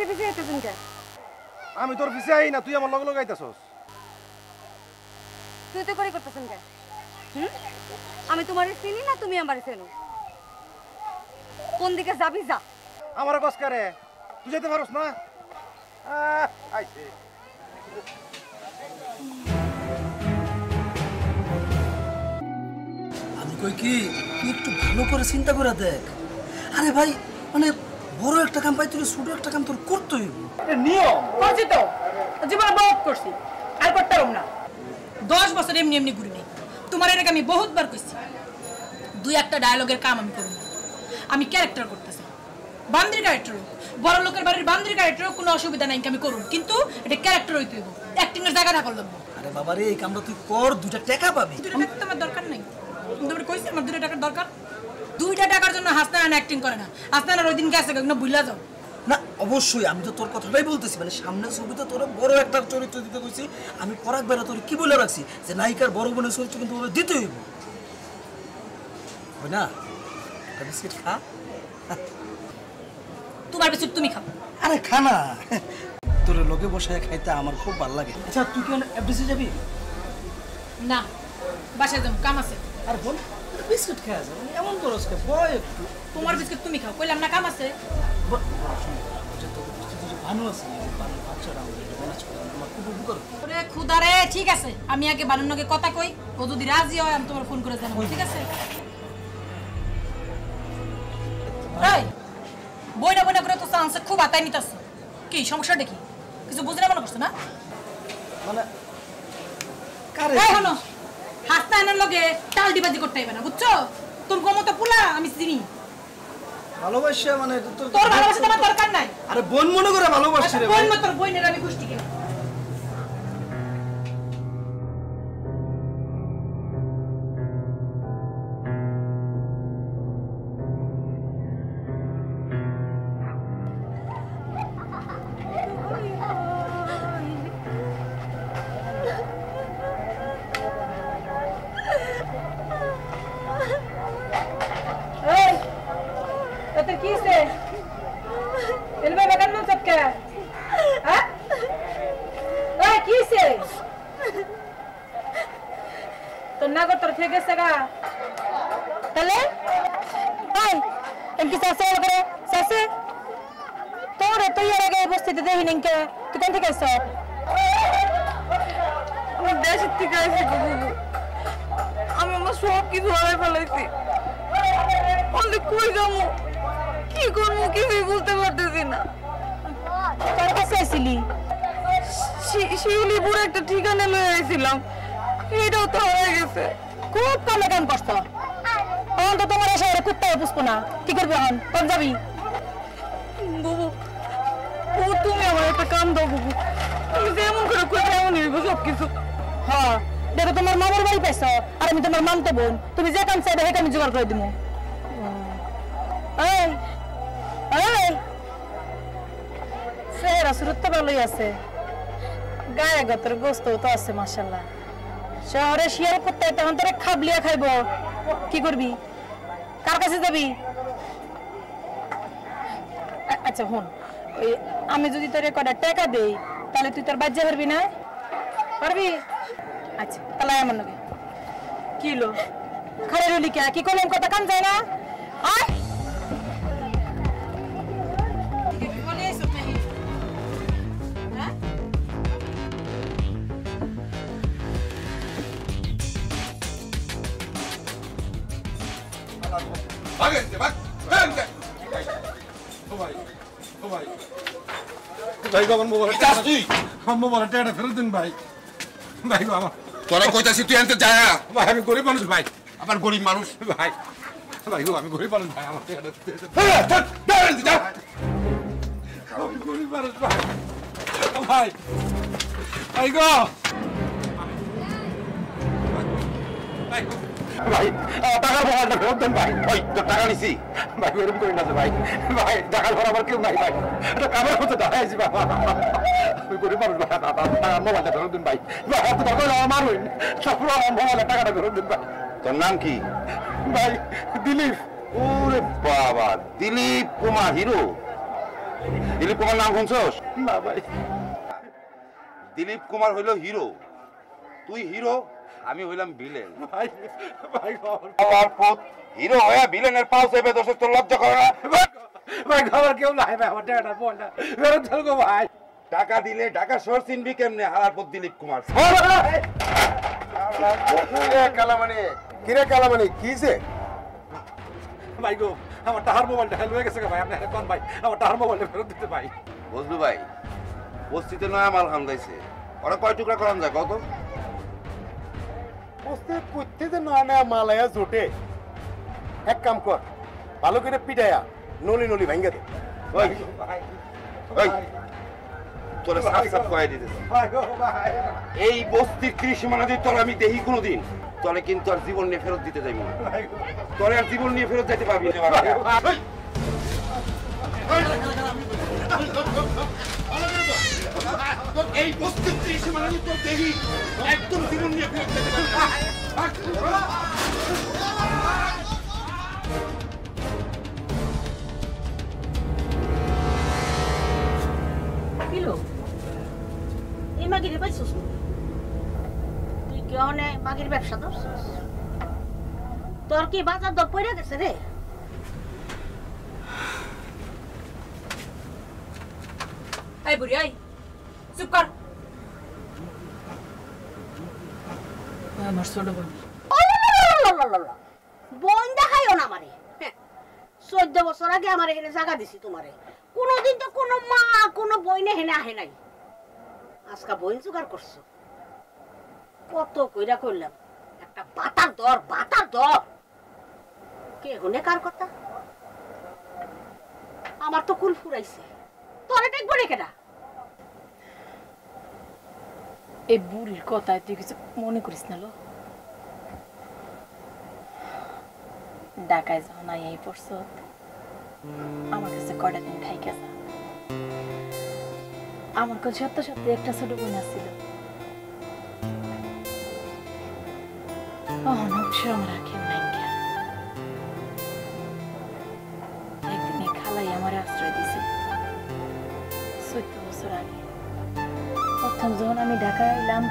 পিছে আইতেছেন কে? আমি তোর পিছে আই না, তুই আমার লগে লগে আইতাছস। তুই তো করে করতেছেন কে? আমি তোমারে চিনি না, তুমি আমারে চেনো? কোন দিকে যাবি যা। আমার কস করে তুই যেতে পারস না? আইছে আমি কই কি তুই একটু ভালো করে চিন্তা করে দেখ। আরে ভাই মানে বড় একটা কাম পাই, তুই ছোট একটা কাম তোর করতেই নিয়ম করছি তো, জীবনে বহুত করছি, আর করতাম না। 10 বছর এমনি এমনি ঘুরি নেই। তোমার এটাকে আমি বহুতবার কইছি, 2-1টা ডায়লগের কাম আমি করব না। আমি ক্যারেক্টার করতেছি, বান্দির ক্যারেক্টার, বড় লোকের বাড়ির বান্দির ক্যারেক্টার, কোনো অসুবিধা নাই, আমি করব, কিন্তু এটা ক্যারেক্টার হইতে হইব, অ্যাক্টিং এর জায়গা থাকা লাগবে। আরে বাবা রে, এই কামটা তুই কর, 2টা টাকা পাবি। 2টা টাকা তো আমার দরকার নাই, তুমি কইছি আমার 2টা টাকার দরকার। 2টা টাকার জন্য হাসনান অ্যাক্টিং করে না। হাসনান ওই দিন গেছে না, ভুলা যাও না। অবশ্যই আমি তো তোর কথাটাই বলতেছি, মানে সামনের ছবিতে তোর বড় একটা চরিত্র দিতে কইছি। আমি পরাগ বেলা তোর কি বলে রাখছি যে নায়িকার বড় বোনের চরিত্র কিন্তু দিতে হইব, হয় না? বিস্কিট খা, তোমার বিস্কুট তুমি খাও। আরে খানা, তোর লোকে বসে খাইতে আমার খুব ভালো লাগে। আচ্ছা তুই কি এফডিসি যাবি? না, বাসায় যাবো, কাম আছে। আর বল, বিস্কুট খাওয়া যাবে এমন করস কে? বয় একটু, তোমার বিস্কুট তুমি খাও, কইলাম না কাম আছে। ভানু আছে, বাচ্চাটা আমার খুব উপকার। ওরে খুদারে, ঠিক আছে, আমি আগে বানুর নাকি কথা কই, ও যদি রাজি হয় আমি তোমার ফোন করে জানাবো, ঠিক আছে? এই বইনা বইনা করে তো চান্স খুব আতাই নিতাছ, কি সমস্যাটা কি? কিছু বুঝলে মনে করছো না? মানে কারে এই হলো হাসতা এনার লগে টাল ডিবাজি করতে হইবে না, বুঝছো? তুমি কমতো পুলা আমি চিনি। ভালোবাসা মানে তোর ভালোবাসা তোমার দরকার নাই। আরে বোন মনে করে ভালোবাসি রে ভাই। বোন মত তোর বোনের আমি কুষ্টি কে আমি আমার সব কিছু হারাই ফেলাইছি। অনেক কই যাবো, কি করবো কিছুই বুঝতে পারতেছি না। তোর কাছে আইছিলি? শিউলিপুর একটা ঠিকানা লয়ে আইছিলাম, এটাও তো হয়ে গেছে। খুব কামে কাম করছো, এখন তো তোমার এসে কুত্তায় বুঝবো না, কি করবি এখন? তোর যাবি? বুবু বুবু, তুমি আমার একটা কাম দাও বুবু, তুমি যেমন করে কই তেমনই হইব সবকিছু। হ্যাঁ দেখো, তোমার মামার বাড়ি পাইছ আর আমি তোমার মামতো বোন, তুমি যে কাম চাইবে সেটা আমি জোগাড় করে দিব। এই এই চেহারা সুরত তো ভালোই আছে, গায়ে গতর গোস্ত তো আছে মাশাআল্লাহ। শহরে শিয়াল করতে তখন তোরে খাবলিয়া খাইব, কি করবি? কার কাছে যাবি? আচ্ছা হন, ওই আমি যদি তোরে কটা টাকা দেই তাহলে তুই তোর বাচ্চা পারবি না? পারবি? আচ্ছা তাহলে আমার নাকি কি লো খারে রলি কে কি করলাম, কথা কাম যায় না? আয় ভাই গো আমার মোবাইল টাকাটা ফেরত দিন ভাই। ভাই গো আমার তোরা কইতাছি তুই আনতে যা। ভাই আমি গরিব মানুষ ভাই, আবার গরিব মানুষ। ভাই ভাই গো আমি গরিব মানুষ ভাই, আমার টাকাটা আমি গরিব মানুষ ভাই। ভাই ভাই গো ভাই টাকার মোবাইলটা ফেরত দেন ভাই। ওই তোর টাকা নিছি। ভাই এরকম করি না ভাই, ভাই টাকার ঘর আমার কেউ নাই ভাই, এটা কামের মতো দাঁড়াইছি বাবা। আমি গরিব মানুষ ভাই, টাকার মোবাইলটা ফেরত দিন ভাই। ভাই এত টাকা আমার হইন, সব আমার মোবাইলের টাকাটা ফেরত দিন ভাই। তোর নাম কি? ভাই দিলীপ। ওরে বাবা, দিলীপ কুমার হিরো। দিলীপ কুমার নাম শুনছস? না ভাই। দিলীপ কুমার হইল হিরো, তুই হিরো, আমি হইলাম ভিলেন। ভাই ভাই আল্লাহর পুত, হিরো হয়ে ভিলেনের পাও চেপে দোষে তোর লজ্জা করে না? ভাই আমার কেউ নাই ভাই, আমার টাকাটা বল না ফেরত দেন গো ভাই। টাকা দিলে ঢাকা শহর চিনবি কেমনে? হালার পুত দিলীপ কুমার। কালামানি কিরে কালামানি কিছে? ভাই গো আমার টাহার মোবাইলটা হয়ে গেছে ভাই, আপনি কোন ভাই আমার টাহার মোবাইলটা ফেরত দিতে ভাই। বুঝলু ভাই, বস্তিতে নয়া মাল হামদাইছে, ওরা কয় টুকরা করান যায় কত? বস্তে কইতে যে নয়া নয়া মালায়া জোটে, এক কাম কর ভালো করে পিটায়া নলি নলি ভাঙ্গা দে। ওই ভাই ওই তোরে সাফ সাফ কয়ে দিতে, ভাই গো ভাই এই বস্তির ত্রিসীমানা দিয়ে তোর আমি দেখি কোনোদিন, তোরে কিন্তু আর জীবন নিয়ে ফেরত দিতে যাইব না। তোরে আর জীবন নিয়ে ফেরত যাইতে পারবি না। এই বস্তির ত্রিসীমানা দিয়ে তোর দেখি একদম জীবন নিয়ে ফেরত যেতে পারবি না। কিলো এই মাগিরে পাইছিস তুই কি অনে মাগির ব্যবসা ধরছিস? তোর কি বাজার দর পড়ে গেছে রে? এই বুড়ি এই চুপ কর। আমার ছোট বোন বোন দেখাইও না আমারে। 14 বছর আগে আমার এখানে জায়গা দিছি তোমারে, কোনোদিন তো কোনো মা কোনো বইনে হেনে আহে নাই। আজকা বইন জোগাড় করছো, কত কইরা করলাম একটা বাতার দর কে হনে কার কথা? আমার তো কুল ফুরাইছে, তোরে দেখবো রে কেডা? এই বুড়ির কথায় তুই কিছু মনে করিস না লো। ঢাকায় যখন এই পড়ছ আমার কাছে কয়টা দিন থাইকা যা। আমার কাছে সত্য সত্যি একটা ছোট বোন ছিল, অবশ্য আমার আর কেউ নাই। একদিন এই খালাই আমার আশ্রয় দিয়েছিল 14 বছর আগে। প্রথম যখন আমি ঢাকায় এলাম,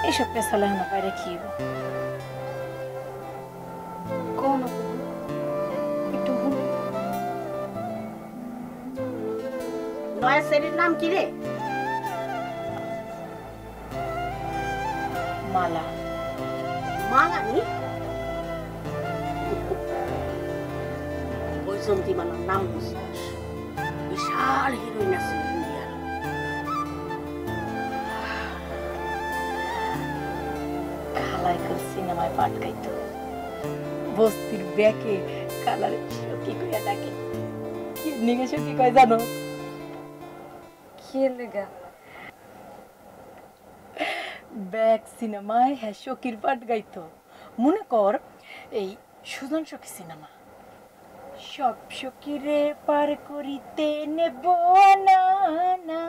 এইসব পেছালে না পাইরে কি কোন একটু নয়া শ্রেণীর নাম কি রে? মালা। মালানি বৈজন্তী মালার নাম বুঝছিস? বিশাল হিরোইন আছে ইন্ডিয়ার। খালাই সিনেমায় পাট গাইতো, বস্তির ব্যাকে কালারে সখী কইয়া ডাকে। কি নিগে সখী কয় জানো? কি লেগা? ব্যাক সিনেমায় হ্যাঁ সখীর পাট গাইতো। মনে কর এই সুজন সখী সিনেমা। সব সখীরে পার করিতে নেব না না,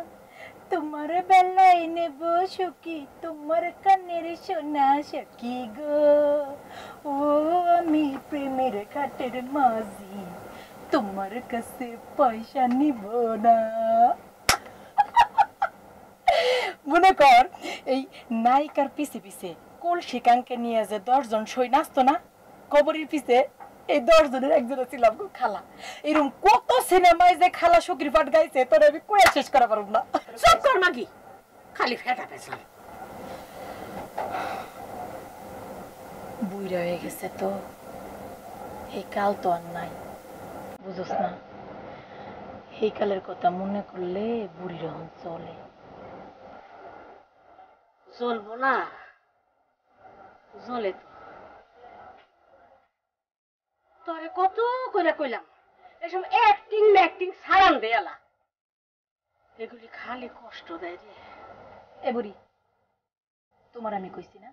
তোমার বেলায় নেব সখী, তোমার কানের সোনা সখী গো। ও আমি প্রেমের ঘাটের মাঝি, তোমার কাছে পয়সা নিব না। মনে কর এই নায়িকার পিছে পিছে কলসি কাঙ্কে নিয়ে যে 10 জন সই নাচতো না কবরের পিছে, এই 10 জনের একজনে ছিলাম খালা। এরকম কত সিনেমায় যে খালা সখীর পাট গাইছে তোর আমি কয়ে শেষ করা পারব না। চুপ কর মাগি, খালি ফেটা পেছাল। বুইড়া হয়ে গেছে তো, এই কাল তো আর নাই, বুঝোস না? এই কালের কথা মনে করলে বুড়ির হন চলে। চলবো না? চলে তো। তোরে কত কইরা কইলাম এসব অ্যাক্টিং ছাড়ান দেয়ালা, এগুলি খালি কষ্ট দেয় রে। এ বুড়ি, তোমার আমি কইছি না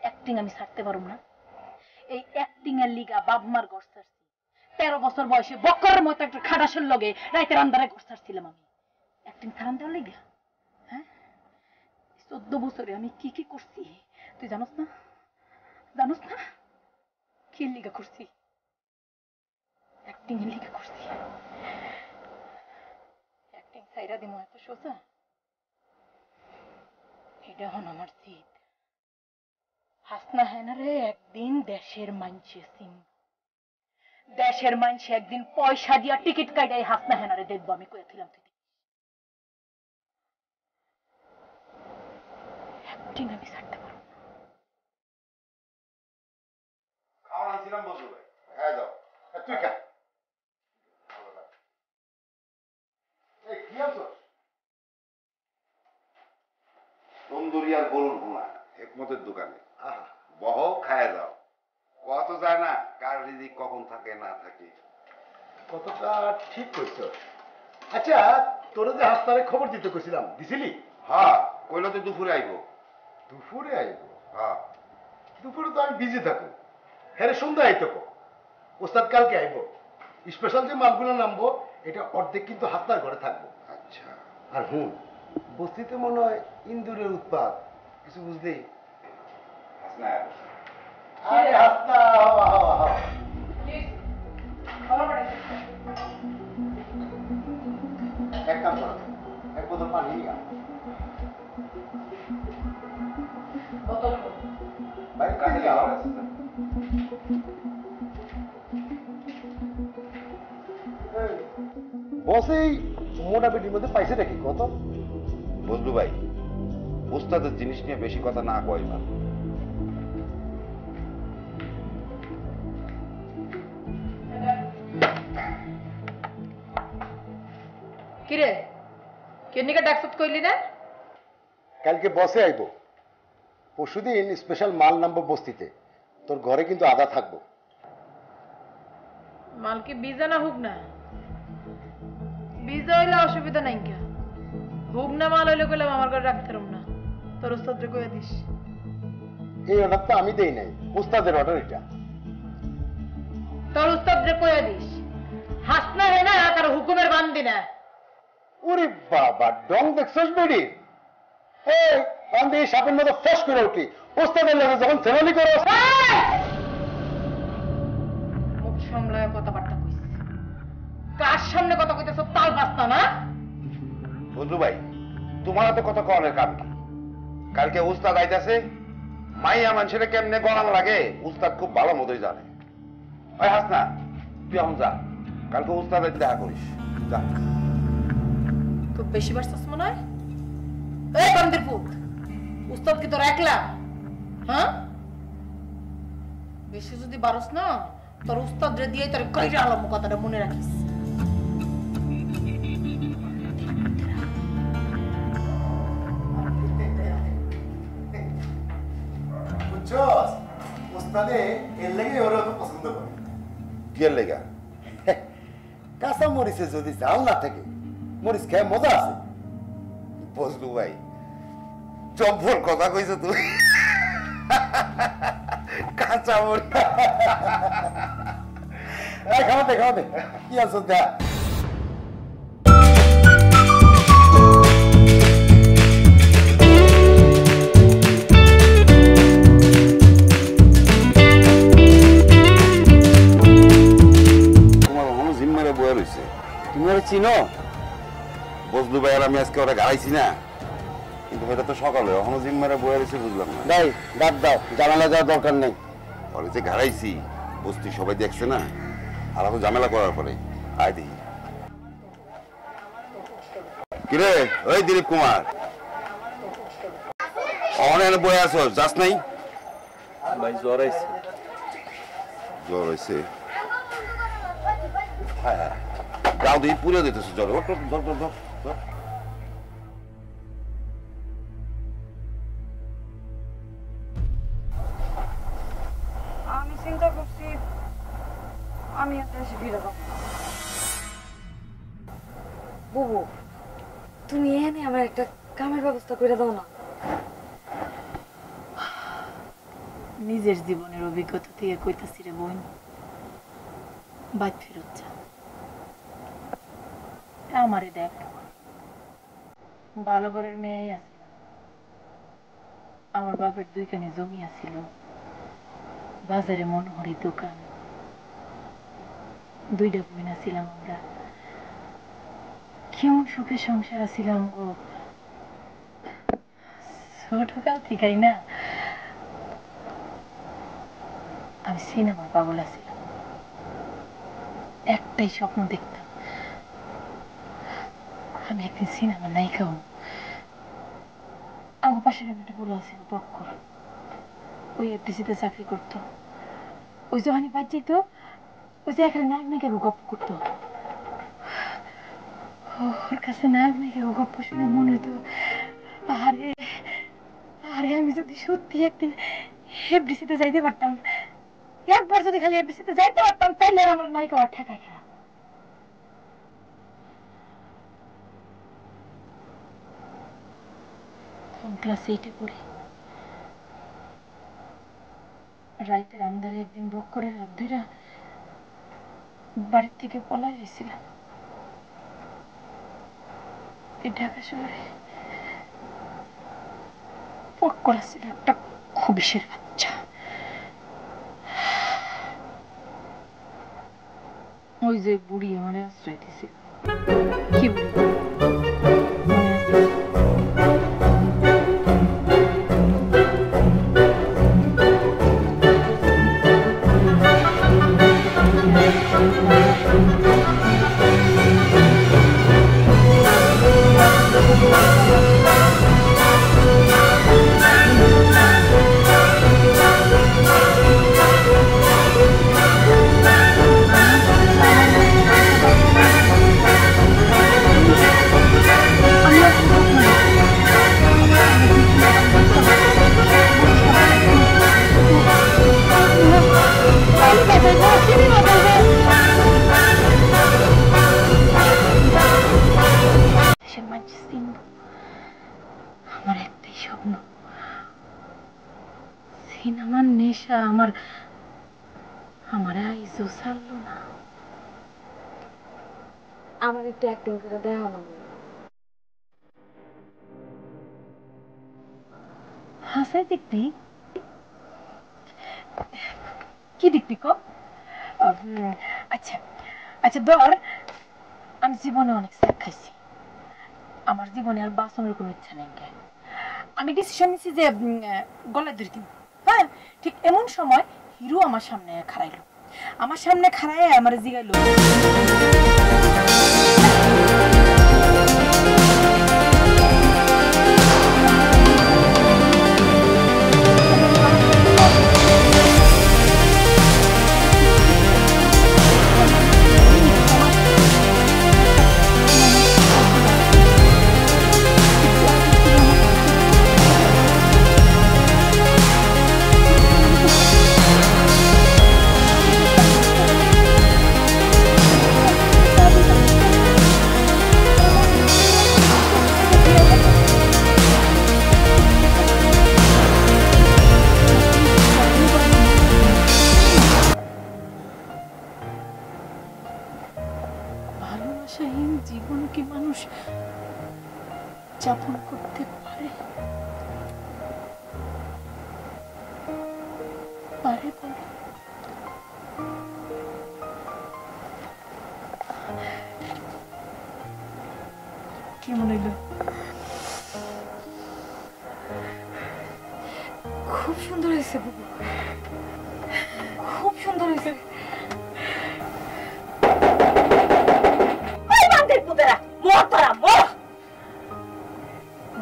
অ্যাক্টিং আমি ছাড়তে পারব না? এই অ্যাক্টিং এর লিগা বাপ মার ঘর ছাড়ছি। 13 বছর বয়সে বক্করের মতো একটা খাটাসের লগে রাইতের আন্ধারে ঘর ছাড়ছিলাম আমি অ্যাক্টিং ছাড়ান দেওয়ার লিগা। হ্যাঁ, 14 বছরে আমি কি কি করছি তুই জানোস না? জানোস না কি লিগা করছি? অ্যাক্টিং এর লিখে করছি। অ্যাক্টিং সাইরা দিমো এত সোজা? এটা হন আমার জিদ। হাসনা হেনারে একদিন দেশের মানছে সিং, দেশের মানছে একদিন পয়সা দিয়া টিকিট কাটাই হাসনা হেনারে দেখবো। আমি কয়েছিলাম তুই অ্যাক্টিং আমি ছাড়তে পারবো না। খাওয়া আনছিলাম বসু ভাই। হ্যাঁ যাও তুই খা। এই কি আনছস? তন্দুরি আর গরুর ভুনা একমতের দোকানে। বহ খায় যাও। কত যায় না কার রিজিক কখন থাকে না থাকে। কতটা ঠিক করছো। আচ্ছা তোরা যে হাসপাতালে খবর দিতে কইছিলাম দিছিলি? হ্যাঁ কইলো তো দুপুরে আইবো। দুপুরে আইব? হ্যাঁ দুপুরে তো আমি বিজি থাকো। হ্যাঁ সন্ধ্যা আইতো কো। ওস্তাদ কালকে আইব। স্পেশাল যে মালগুলো নামবো এটা অর্ধেক কিন্তু হাসনার ঘরে থাকবো। আচ্ছা। আর বস্তিতে মনে হয় ইন্দুরের উৎপাত কিছু বুঝলি? হাসনা আরে হাসনা হাওয়া হাওয়া হাওয়া। এক কাম কর, এক বোতল পানি নিয়ে আয়। ভাই কাছে যাও। বস এই মোটা পেটির মধ্যে পাইছে নাকি কত? বজলু ভাই উস্তাদের জিনিস নিয়ে বেশি কথা না কয় না। কিরে কেনিকা ডাকসত কইলি না? কালকে বসে আইব। পরশুদিন স্পেশাল মাল নামবো বস্তিতে। তোর ঘরে কিন্তু আদা থাকবো। মাল কি বিজা না হুক না? বিজা হইলে অসুবিধা নাই কে, হুক না মাল হইলে কইলাম আমার ঘরে রাখতে পারুম না। তোর উস্তাদরে কইয়া দিস। এই অর্ডার তো আমি দেই নাই, উস্তাদের অর্ডার এটা। তোর উস্তাদরে কইয়া দিস হাসনা হে না কারো হুকুমের বান্দি না। ওরে বাবা ডং দেখছস বেডি? এই বান্দি সাপের মতো ফস করে উঠি। উস্তাদের লাগে যখন ফেরালি করো মুখ সামলায় কথাবার্তা কইস। কার সামনে কথা কইতেছ তাল বাস্তা না? বজলু ভাই তোমার তো কথা কনের কাম কি? কালকে উস্তাদ আইতাছে, মাইয়া মানুষের কেমনে গলান লাগে উস্তাদ খুব ভালো মতোই জানে। ওই হাসনা তুই এখন যা, কালকে উস্তাদের দেখা করিস যা। খুব বেশি বাড়ছস মনে হয়? এই বান্দির পুত, উস্তাদ কি তোর একলা? হ্যাঁ বেশি যদি বারস না তোর উস্তাদরে দিয়ে তোর কইরা আলম, কথাটা মনে রাখিস। বুঝছস? উস্তাদে এর লাগে ওরা তো পছন্দ করে। কি এর লেগা? কাঁচা মরিচে যদি জাল না থাকে মরিচ খেয়ে মজা আছে। বজলু ভাই চম্পর কথা কইছ তুই। কাঁচা মরিচ খাওয়াতে খাওয়াতে কি আছো দেখ। তুমি ওরা চিনো? বজলু ভাই আর আমি আজকে ওরা গাড়াইছি না, কিন্তু এটা তো সকালে এখনো জিম মেরে বয়ে রয়েছে, বুঝলাম না। দাই ডাক দাও, জানালা যাওয়ার দরকার নেই। পরে যে গাড়াইছি বস্তি সবাই দেখছে না, আর এখন ঝামেলা করার পরে আয় দেখি। কিরে ওই দিলীপ কুমার অনেক বয়ে আছো, যাস নাই? ভাই জ্বর আইছে। জ্বর হয়েছে? হ্যাঁ হ্যাঁ যাও দিই পুরে দিতেছে জ্বর। আমি চিন্তা করছি আমি আর দেশে ফিরে যাবো। বুবু তুমি এখানে আমার একটা কামের ব্যবস্থা করে দাও না। নিজের জীবনের অভিজ্ঞতা থেকে কইতাছি রে বোন, বাইক ফেরত যা। আমারে দেখ, ভালো ঘরের মেয়ে আছে, আমার বাপের দুইখানে জমি আছিল, বাজারে মনোহরি দোকান, দুইটা বোন ছিলাম আমরা, কেমন সুখে সংসার ছিলাম গো। ছোটকাল থেকেই না আমি সিনেমার পাগল ছিলাম। একটাই স্বপ্ন দেখতাম, আমি একদিন সিনেমার নায়িকা হব। আমার পাশের একটা বড় আছে বক্কর, ওই এফডিসিতে চাকরি করতো। ওই যখন বাদ যেত, ওই যে এখানে নায়ক নায়িকা গল্প করতো। ওর কাছে নায়ক নায়িকা গল্প শুনে মনে হতো, আরে আরে আমি যদি সত্যি একদিন এফডিসিতে যাইতে পারতাম, একবার যদি খালি এফডিসিতে যাইতে পারতাম, তাইলে আমার নায়িকা আর ঠেকায় না। ক্লাস 8-এ পড়ি। রাইতের আন্ধারে একদিন বক্করের হাত ধরে বাড়ির থেকে পলাই হয়েছিলাম। এই ঢাকা শহরে বক্কর ছিল একটা খবিশের বাচ্চা। ওই যে বুড়ি আমার আশ্রয় দিছিল। কি বুড়ি? আমার একটাই স্বপ্ন, সিনেমার নেশা আমার আইজও ছাড়লো না। আমার একটু অ্যাক্টিং করে দেওয়া না। হাসাই দেখবি? কি দেখবি ক? আচ্ছা আচ্ছা ধর, আমি জীবনে অনেক স্যার খাইছি, আমার জীবনে আর বাঁচানোর কোনো ইচ্ছা নেই। আমি ডিসিশন নিছি যে গলায় ধরে দিব। হ্যাঁ, ঠিক এমন সময় হিরো আমার সামনে খাড়াইলো। আমার সামনে খাড়ায় আমার জিগাইলো, ভালোবাসাহীন জীবন কি মানুষ যাপন করতে পারে? পারে বল? কি মনে হইল? খুব সুন্দর হয়েছে বাবু, খুব সুন্দর হয়েছে।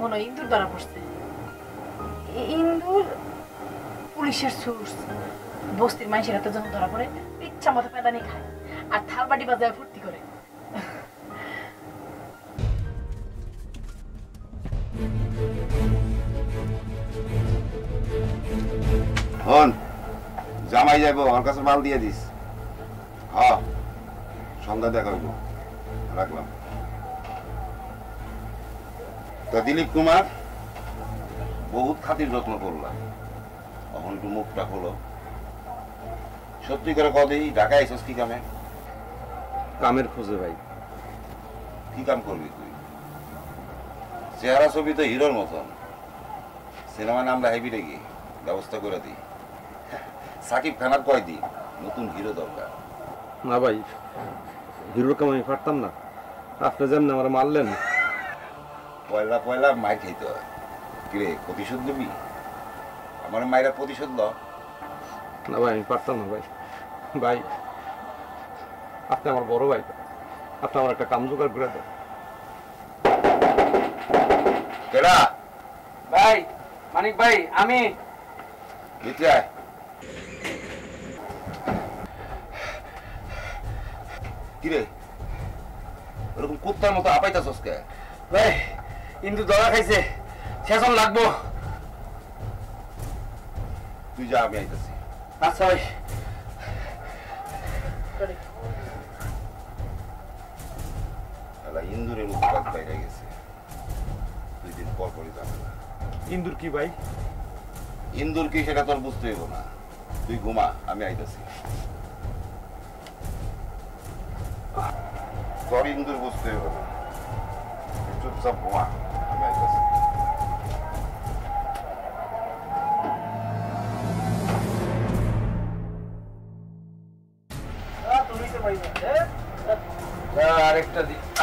মনে হয় ইন্দুর ধরা পড়ছে। ইন্দুর পুলিশের সোর্স। বস্তির মানুষের হাতে যখন ধরা পড়ে ইচ্ছা মতো পেদানি খায় আর থাল বাটি বাজায় ফুর্তি করে। হন জামাই যাইব, আমার কাছে মাল দিয়ে দিস। হ্যাঁ, সন্ধ্যা দেখা হইব। রাখলাম। তা দিলীপ কুমার, বহুত খাতির যত্ন করলাম, এখন একটু মুখটা হলো। সত্যি করে কদি ঢাকায় এসেছিস কি কামে? কামের খোঁজে ভাই। কি কাম করবি তুই? চেহারা ছবি তো হিরোর মতন। সিনেমা নামটা হেভি রেগে ব্যবস্থা করে দিই। সাকিব খানার কয় দিন নতুন হিরো দরকার। না ভাই, হিরোর কাম আমি পারতাম না। আপনি যেমন আমার মারলেন। পয়লা পয়লা মায়ের খাইতে হয়। কিরে প্রতিশোধ নিবি? আমার মায়েরা প্রতিশোধ ল। না ভাই, আমি পারতাম না ভাই। ভাই, আপনি আমার বড় ভাই, আপনি আমার একটা কাম জোগাড় করে দেন। কেডা? ভাই, মানিক ভাই, আমি। ভিতরে আয়। কিরে ওরকম কুত্তার মতো আপাইতাছস কে? ভাই, ইন্দু ধরা খাইছে, সেজন লাগবো। তুই যা, আমি আইতাছি। আচ্ছা ভাই। ইন্দুরের মতো কাজ বাইরে গেছে, 2 দিন পর পরই যাবে না। ইন্দুর কি ভাই? ইন্দুর কি সেটা তোর বুঝতে হইব না। তুই ঘুমা, আমি আইতাছি। তোর ইন্দুর বুঝতে হইব না, চুপচাপ ঘুমা, আমি আইতাছি।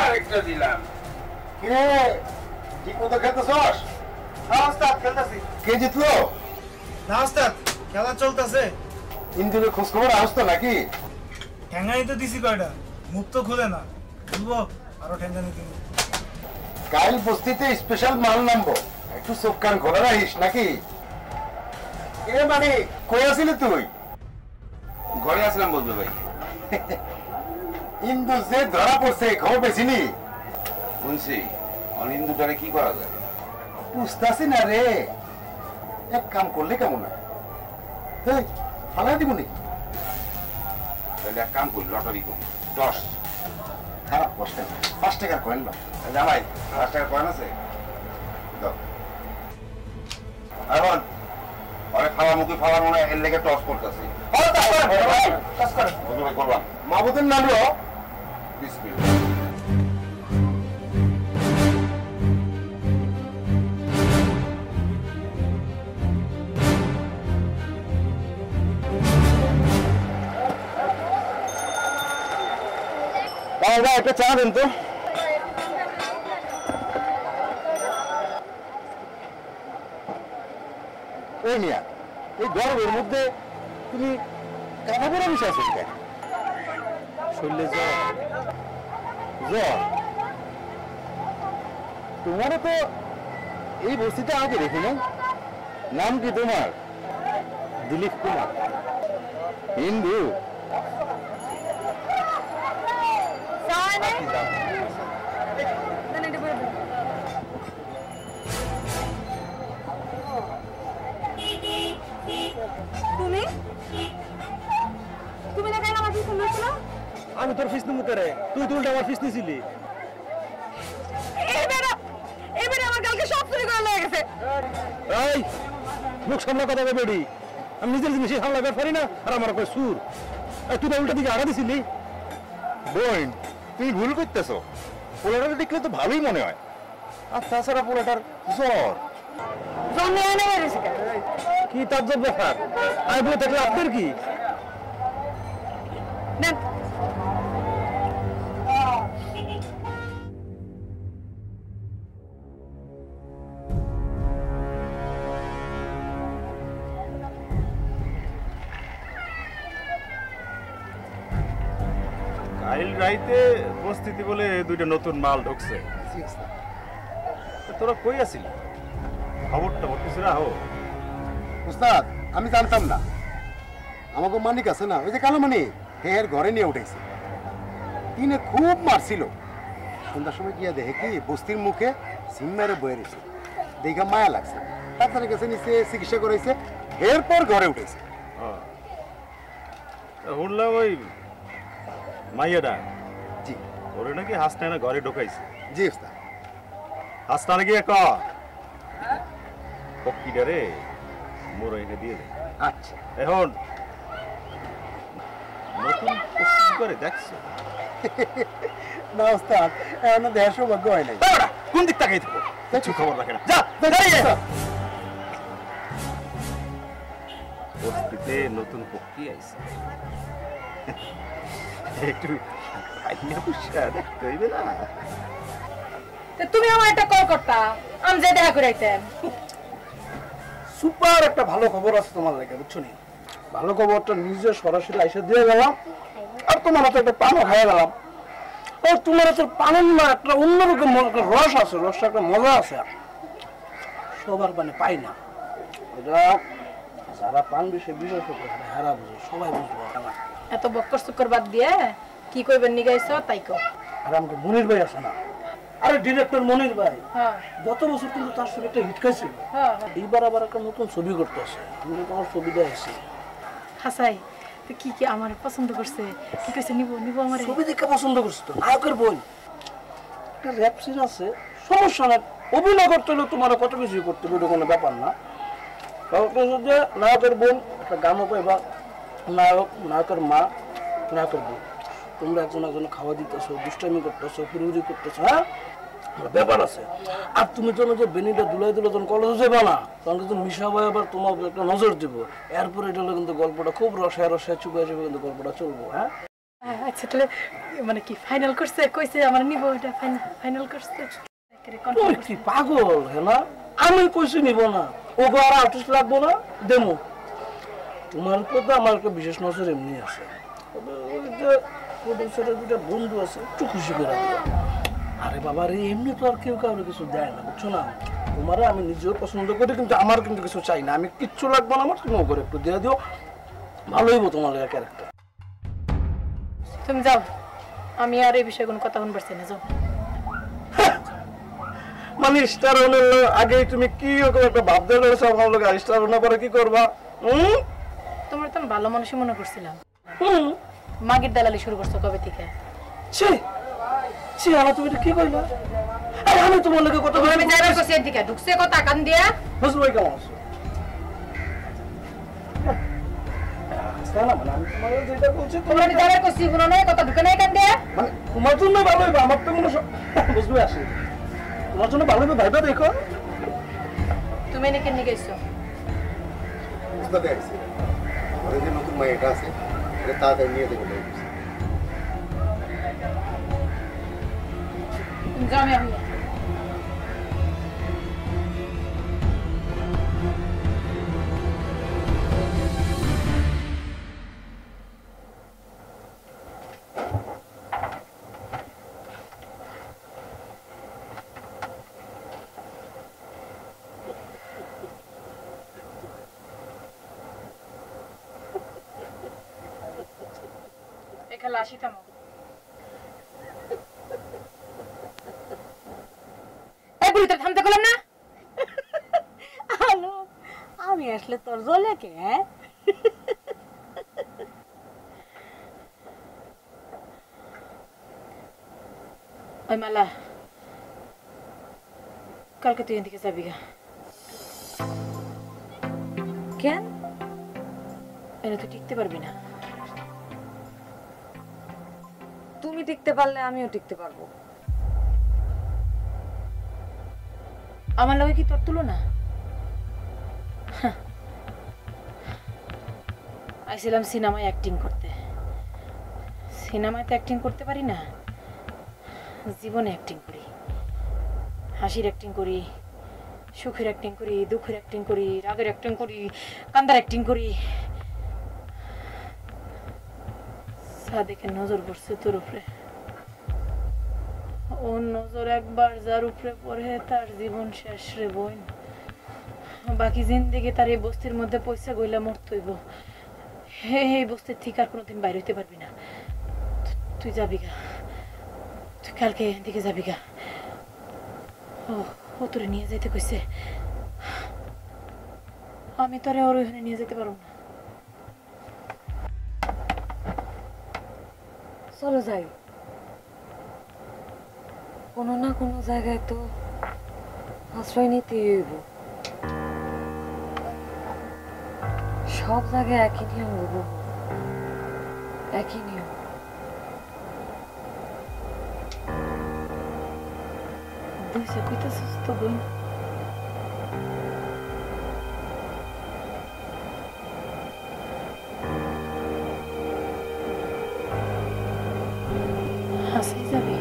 আরেকটা দিলাম। কে ঠিক মতো খেলতেছস? হ্যাঁ ওস্তাদ, খেলতাছি। কে জিতলো? না ওস্তাদ, খেলা চলতেছে। ইন্দুরের খোঁজ খবর আসতো নাকি? ঠ্যাঙ্গানি তো দিছি কয়টা, মুখ তো খুলে না। বলবো আরো ঠ্যাঙ্গানি দিব। কাল বস্তিতে স্পেশাল মাল নামবো, একটু চোখ কান খোলা রাখিস নাকি? এ মানে কই আছিলি তুই? ঘরে আসলাম বলবে ভাই। ইন্দু যে ধরা পড়ছে খবর পেয়েছিলি? শুনছি ইন্দুটারে কি করা যায়? বুঝতেছি না রে, এক কাম করলে কেমন হয়? ফালাই দিব নাকি? তাহলে এক কাম করি, লটারি করি। 10 খারাপ কষ্ট, 5 টাকার কয়েন না। জামাই 5 টাকা কয়েন আছে? দাও। এখন অনেক ফালামুখী ফালানো না, এর লেগে টস করতেছি। বন্ধু ভাই করবা মাহবুদের নাম লো। বিসমিল্লাহ। একটা চা দেন তো। এই মিয়া, এই গরমের মধ্যে তুমি কাকা পড়া বিষয় আছো কেন? শরীরে জ্বর। জ্বর? তোমারও তো এই বস্তিতে আগে দেখি না। নাম কি তোমার? দিলীপ কুমার। হিন্দু? তুমি তুমি না কেন আমার ফিস নিয়েছিল? আমি তোর ফিস নিমু করে, তুই তো উল্টা আমার ফিস নিছিলি। এবারে আমার কালকে সব চুরি করে লেগে গেছে। এই মুখ সামলা কথা বেড়ি, আমি নিজের জিনিস সামলাতে পারি না, আর আমার কই সুর। তুই তো উল্টা দিকে আড়া দিছিলি। বোন, তুমি ভুল করতেছো। পোলাটাকে দেখলে তো ভালোই মনে হয়, আর তাছাড়া পোলাটার জ্বর। জন্মে এনে বেরিয়েছে কেন? কি তাজ্জব ব্যাপার? আমি বলে থাকলে আপনার কি? নেন কাইল রাইতে বস্তিতে বলে 2টা নতুন মাল ঢুকছে। তোরা কই আছিলি? খবরটা কিছু রাখো। উস্তাদ, আমি জানতাম না। আমাকে মানিক আছে না, ওই যে কালো মানিক, হের ঘরে নিয়ে উঠেছে। তিনে খুব মারছিল। সন্ধ্যার সময় গিয়া দেখে কি বস্তির মুখে সিম মেরে বয়ে রয়েছে। দেখা মায়া লাগছে, ডাক্তারের কাছে নিচে চিকিৎসা করেছে, এরপর ঘরে উঠেছে। শুনলাম ওই মাইয়াটা জি ওরে নাকি হাসনা না ঘরে ঢোকাইছে। জি উস্তাদ। হাসনা নাকি এক পক্ষীটা রে মোর এনে দিয়ে দে। আচ্ছা, এখন নতুন পক্ষী করে দেখছো? না উস্তাদ, এখনো দেড় সৌভাগ্য হয় নাই। কোন দিক তাকাই থাকো, কিছু খবর রাখে না। যা বস্তিতে নতুন পক্ষী আইছে, একটু আইনে পুষা দেখতে হইবে না। তুমি আমার একটা কল করতা, আমি যে দেখা করে আইতাম। সুপার একটা ভালো খবর আছে তোমার লাগে, বুঝছো নি? ভালো খবরটা নিজে সরাসরি আইসা দিয়ে গেলাম, আর তোমার হাতে একটা পানও খাইয়া গেলাম। ও তোমার হাতে পানের না একটা অন্যরকম একটা রস আছে, রসটা একটা মজা আছে, সবার মানে পাই না। এটা যারা পান বেশি বিশেষ করে হারা বুঝে, সবাই বুঝবো। এত বক্কর সুক্কর বাদ দিয়ে কি কইবেন নিগাইছ তাই কও। আর আমাকে মনির ভাই আছে না, আরে ডিরেক্টর মনির ভাই, হ্যাঁ গত বছর কিন্তু তার ছবি একটা হিট খাইছিল। হ্যাঁ এইবার আবার একটা নতুন ছবি করতেছে, আমি তোমার ছবি দেখছি। হাসাই তো কি কি আমার পছন্দ করছে, কি কইছে নিব নিব আমার ছবি দেখে পছন্দ করছি তো, নায়কের বই একটা র‍্যাপ সিন আছে, সমস্যা না, অভিনয় করতে হলে তোমার কত কিছু করতে হবে, কোনো ব্যাপার না। যে নায়কের বোন একটা গানও পাইবা, নায়ক, নায়কের মা, নায়কের বোন, তোমরা একজন একজন খাওয়া দিতেছো, দুষ্টামি করতেছো, ফুরুরি করতেছো, হ্যাঁ ব্যাপার আছে। আর তুমি যেন যে বেনিটা দুলাই দিলে যখন কলেজে যাবে না, তখন কিন্তু মিশা ভাই আবার তোমার একটা নজর দিব, এরপরে এটা হলে কিন্তু গল্পটা খুব রসায় রসায় চুপে চুপে কিন্তু গল্পটা চলবো। হ্যাঁ আচ্ছা তাহলে মানে কি ফাইনাল করছে, কইছে আমার নিব, এটা ফাইনাল করছে। তুই কি পাগল হ্যাঁ? আমি কইছি নিব না, ওগো আর আর্টিস্ট লাগবো না, দেমো। তোমার কথা আমার একটা বিশেষ নজর এমনি আছে, প্রডিউসারের দুটা বন্ধু আছে, একটু খুশি করে দিবা। আরে বাবা রে, এমনি তো আর কেউ কাউরে কিছু দেয় না, বুঝছো না? তোমার আমি নিজেও পছন্দ করি, কিন্তু আমার কিন্তু কিছু চাই না, আমি কিচ্ছু লাগবো না আমার, তুমি করে একটু দিয়ে দিও, ভালো হইব তোমার ক্যারেক্টার। তুমি যাও, আমি আর এই বিষয়ে কোনো কথা বলতে পারছি না, যাও। মানে স্টার হনের আগে তুমি কি রকম একটা ভাবতে রয়েছো আমার লোক, আর স্টার হনের পরে কি করবা? তোমার তো আমি ভালো মানুষই মনে করছিলাম, মাগির দালালি শুরু করছো কবে থেকে? ছি ছি, আমার তুমি এটা কি কইলা? আরে আমি তোমার লোকে কথা বলি, আমি যাইবার কইছি এদিকে ঢুকছে কথা কান দিয়া। বুঝলো ভাই কেমন আছো? মানে আমি তোমার যেটা বলছি, তোমার আমি যাইবার কইছি শুনো না, কথা ঢুকে নাই কান দিয়া। মানে তোমার জন্য ভালো হইবে, আমার তো মনে বুঝবে আসে, তোমার জন্য ভালো হইবে, ভাইবা দেখো। তুমি এনে কেন গেছো? বুঝতে আইছি আমাদের যে নতুন মাইটা আছে এটা তাড়াতাড়ি নিয়ে দেবো। যাও, আমি এখানে আসি থামো। থামতে বললাম না? আলো, আমি আসলে তোর জ্বলে কে? হ্যাঁ ওই মালা, কালকে তুই এদিকে যাবি গা। কেন? এনে তুই টিকতে পারবি না। তুমি টিকতে পারলে আমিও টিকতে পারবো। আমার লগে কি তোর তুলনা? আইছিলাম সিনেমায় অ্যাক্টিং করতে, সিনেমায় তো অ্যাক্টিং করতে পারি না, জীবনে অ্যাক্টিং করি। হাসির অ্যাক্টিং করি, সুখের অ্যাক্টিং করি, দুঃখের অ্যাক্টিং করি, রাগের অ্যাক্টিং করি, কান্দার অ্যাক্টিং করি। সাদেকের নজর পড়ছে তোর উপরে, ওর নজর একবার যার উপরে পড়ে তার জীবন শেষ রে বোন। বাকি জিন্দেগি তার এই বস্তির মধ্যে পয়সা গইলা মরতইব। এই বস্তির থেকে আর কোনোদিন বাইরে হইতে পারবি না। তুই যাবি গা, তুই কালকে দিকে যাবি গা। ও তোরে নিয়ে যাইতে কইছে, আমি তোরে ওর ওখানে নিয়ে যেতে পারবো না। চলো যাই, কোনো না কোনো জায়গায় তো আশ্রয় নিতে হইব। সব জায়গায় একই নিয়ম হবো, একই নিয়ম। দুই চাকরিতে সুস্থ বোন, কাছে যাবে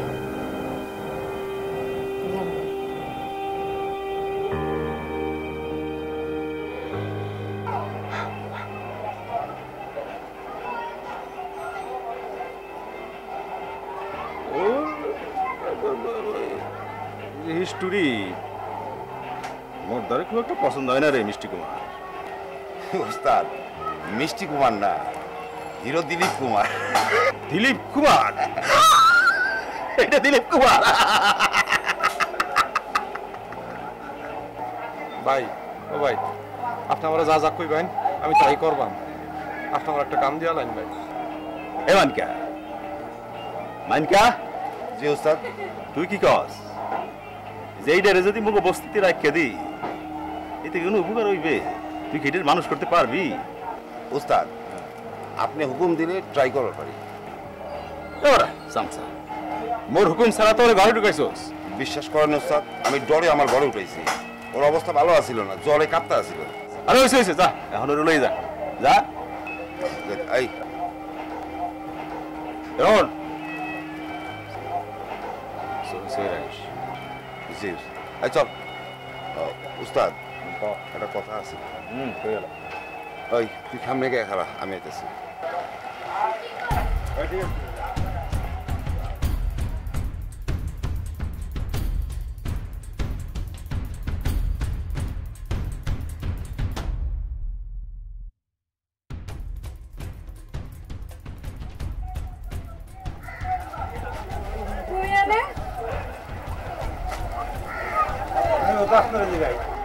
হিস্টোরি মোর দ্বারা খুব একটা পছন্দ হয় না রে মিষ্টি কুমার। উস্তাদ মিষ্টি কুমার না, হিরো দিলীপ কুমার। দিলীপ কুমার? এটা দিলীপ কুমার? ভাই ও ভাই, আপনি আমরা যা যা কইবেন আমি তাই করবাম। আপনি আমার একটা কাম দিয়া লাইন ভাই। এ মানকা, মানকা, জি উস্তাদ। তুই কি কস যে এইটারে যদি মুখ বস্তিতে রাখিয়ে দিই এতে কোনো উপকার হইবে? তুই কি এটার মানুষ করতে পারবি? উস্তাদ আপনি হুকুম দিলে ট্রাই করার পারি। ওরা সামসা মোর হুকুম ছাড়া তোর ঘরে ঢুকাইছস? বিশ্বাস করেন উস্তাদ, আমি ডরে আমার ঘরে উঠেছি। ওর অবস্থা ভালো আছিল না, জ্বরে কাঁপতে আছিল। আরে হয়েছে হয়েছে, যা এখন ওর লই যা যা। এই এখন জি এই চল। উস্তাদ একটা কথা আছে। ওই তুই সামনে গিয়ে খারা, আমি আইতেছি।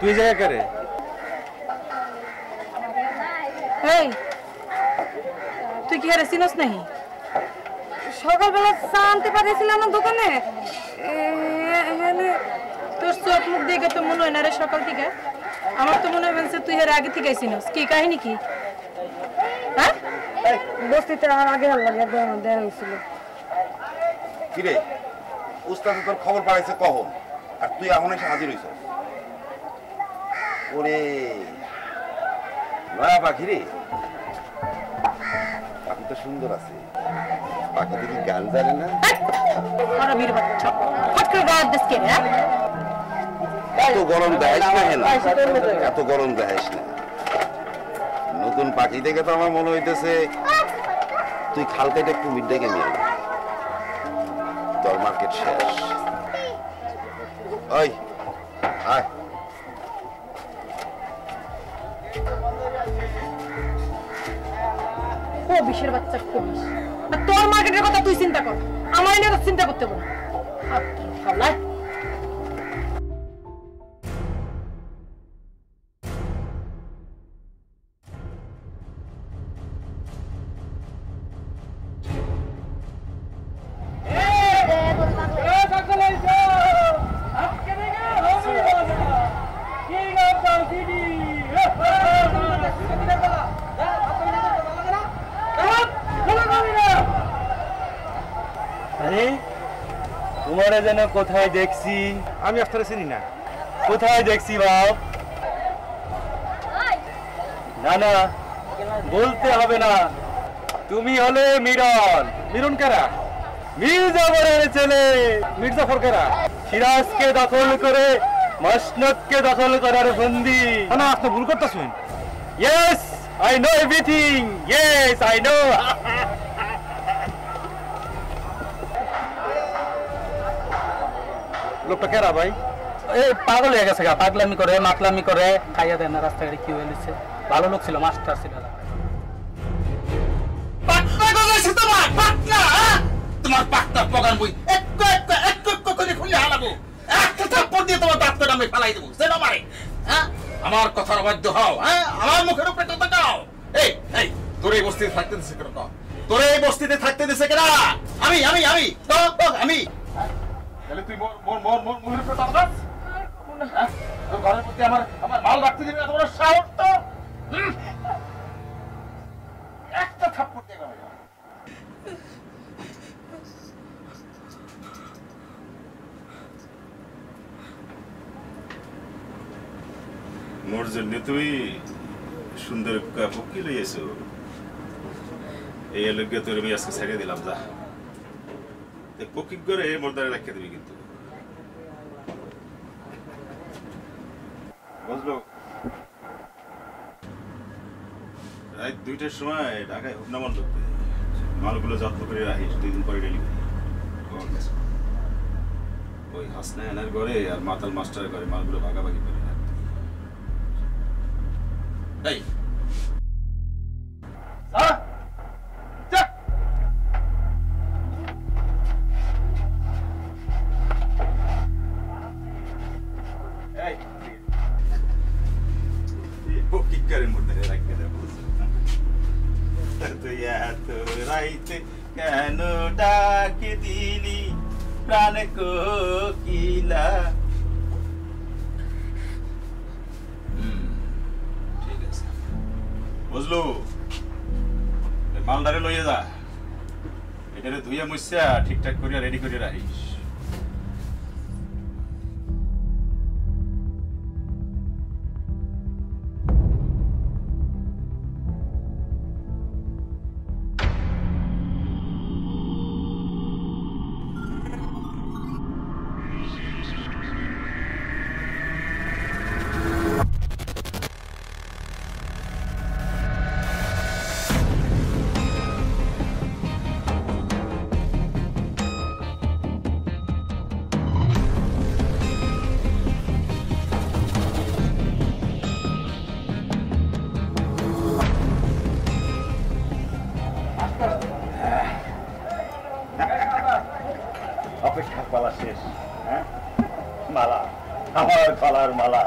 তুই জায়গা করে এই তুই কি হারে চিনস নাহি? সকালবেলা চা আনতে পারিয়েছিলাম না দোকানে, তোর চোখ মুখ দেখে তো মনে হয় না রে সকাল থেকে। আমার তো মনে হয় তুই হারে আগে থেকে চিনস। কি কাহিনী কি? হ্যাঁ বস্তিতে আর আগে লাগে দেওয়া হয়েছিল। কিরে উস্তাদ তোর খবর পাইছে কখন, আর তুই এখন এসে হাজির হইছ? ওরে নয়া পাখি রে, পাখি তো সুন্দর আছে। পাখি দেখি গান জানে না? হারামির বাচ্চা ফট করে গায়ে দেশ কে রে? এত গরম দেখাইস না, এত গরম দেখাইস না। নতুন পাখি দেখে তো আমার মনে হইতেছে তুই খাল কেটে কুমির ডেকে নিয়ে তোর মার্কেট শেষ। ওই আয়। কবিশের বাচ্চা কবিশ। আর তোর মার্কেটের কথা তুই চিন্তা কর, আমার নিয়ে চিন্তা করতে পারো না। আরে তোমারে যেন কোথায় দেখছি। আমি আপনারা চিনি না। কোথায় দেখছি বাপ? না না বলতে হবে না, তুমি হলে মিরন। মিরন কারা? মির্জাফরের ছেলে। মির্জাফর কারা? সিরাজকে দখল করে মসনদকে দখল করার বন্দি। না আপনি ভুল করতেছেন। Yes I know everything, yes I know. লোকটা কেরা ভাই? এই পাগল হয়ে গেছে, পাগলামি করে মাতলামি করে, খাইয়া দেয় না রাস্তাঘাটে। কি হয়েছে? ভালো লোক ছিল, মাস্টার ছিল। তোমার পাকটা পগান বই একটু একটু একটু একটু করে খুলে হালাবো। একটা থাপ্পড় দিয়ে তোমার দাঁতটা আমি ফেলাই দেবো। সেটা মারে, হ্যাঁ? আমার কথার অবাধ্য হও, হ্যাঁ? আমার মুখের উপরে কথা দাও। এই এই তোর এই বস্তিতে থাকতে দিছে কেন? তোর এই বস্তিতে থাকতে দিছে কেন? আমি আমি আমি আমি তাহলে তুই মুখের উপরে কথা বল। তোর ঘরের প্রতি আমার মাল রাখতে দিবি না? তোমার সাহস তো একটা থাপ্পড় দিয়ে গেল। মোর জন্য তুই সুন্দর পক্ষী লইয়েছো। এই লোককে তোর আমি আজকে ছেড়ে দিলাম। যা বুকিং করে মোরদারে রেখে দিবি কিন্তু বুঝলো রাত 2টার সময় ঢাকায় হুকনামান ঢুকবে মালগুলো যত্ন করে রাখিস 2 দিন পরে ডেলিভারি ওই হাসনায়নের ঘরে আর মাতাল মাস্টারের ঘরে মালগুলো ভাগাভাগি করে রাখতে এই বুকিং করে মোরদারে রাখতে দেবো তুই এত রাইতে কেন ডাকে দিলি প্রাণ কোকিলা ঠিক আছে বুঝলো মালদারে লইয়া যা এটারে ধুইয়া মুছিয়া ঠিকঠাক করিয়া রেডি করিয়া রাখিস অপেক্ষা পালা শেষ হ্যাঁ মালা আমার গলার মালা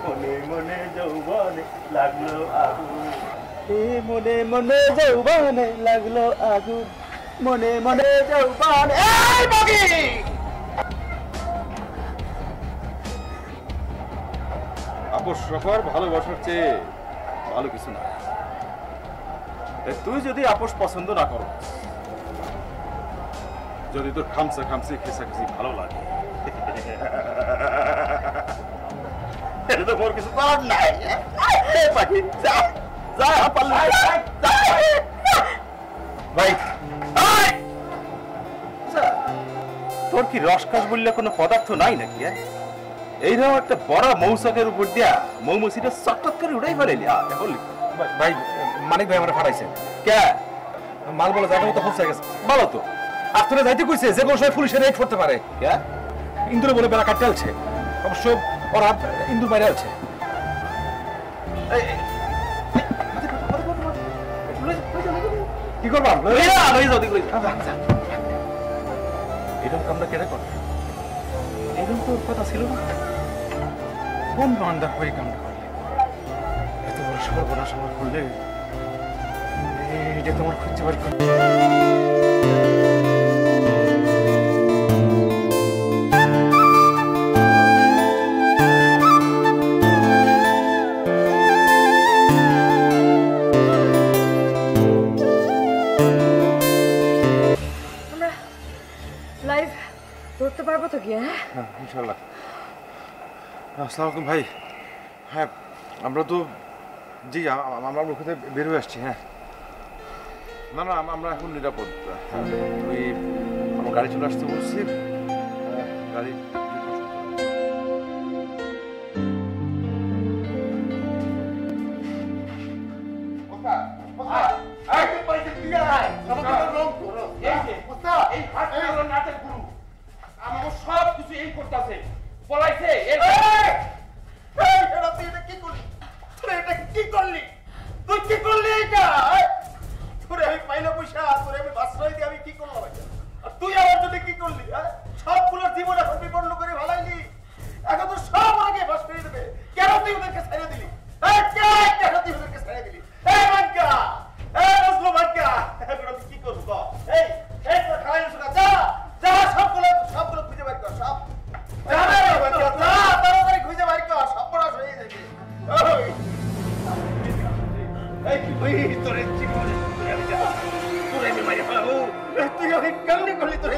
মনে মনে যৌবনে লাগলো আগুন মনে মনে যৌবনে লাগলো আগুন মনে মনে যৌবনে আপোষ সফর ভালোবাসার চেয়ে ভালো কিছু না তুই যদি আপোষ পছন্দ না করো যদি তোর খামসা খামসি খেসাখেসি ভালো লাগে এটা তো মোর কিছু করার নাই পাখি যা যা ভাই তোর কি রসকাস বললে কোনো পদার্থ নাই নাকি এইরকম একটা বড় মৌচাকের উপর দিয়া মৌমাছিটা চটচট করে উড়াই ফেলেলি বললি ভাই মানিক ভাই আমরা ফাটাইছে কে মাল বলে জায়গা মতো পৌঁছে গেছে বলো তো আপনারা যাইতে কইছে যে কোনো সময় পুলিশের রেড করতে পারে কে ইন্দুরে বলে বেলা কাটতে আছে অবশ্য ওরা ইন্দুর বাইরে আছে কি করবা এরকম কামটা কেটে কর এরকম তো কথা ছিল না কোন বান্দা হয়ে কামটা করলে এত বড় সর্বনাশ আমার করলে এটা তোমার খুঁজতে পারি লাইভ ধরতে পারবো তো গিয়ে হ্যাঁ ইনশাআল্লাহ আসসালামু আলাইকুম ভাই হ্যাঁ আমরা তো জি আমরা ওখানে বের হয়ে আসছি হ্যাঁ না না আমরা এখন নিরাপদ ওই আমার গাড়ি চলে আসতে বলছি গাড়ি সব কিছু এই করতেছে বলাইছে কি করলি তুই কি করলি এটা তোরে আমি পাইলে পয়সা তোরে আমি বাসরাই দিয়ে আমি কি করলাম আর তুই আমার জন্য কি করলি সবগুলোর জীবন এখন বিপন্ন করে ভালাইলি এখন তো সব আগে বাস করে দেবে কেন তুই ওদেরকে ছেড়ে দিলি কেন তুই ওদেরকে ছেড়ে দিলি মানকা বুঝলো মানকা এখন আমি কি করবো এই তোর খালাই শোনা যা যা সবগুলো খুঁজে বের কর সব তাড়াতাড়ি খুঁজে বের কর সব পড়া হয়ে যাবে তুই অনেক কেমনি করলি তোর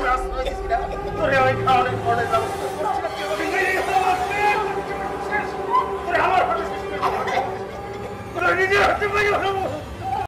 তোরে অনেক খাওয়ানোর পরে আমার নিজের হাতে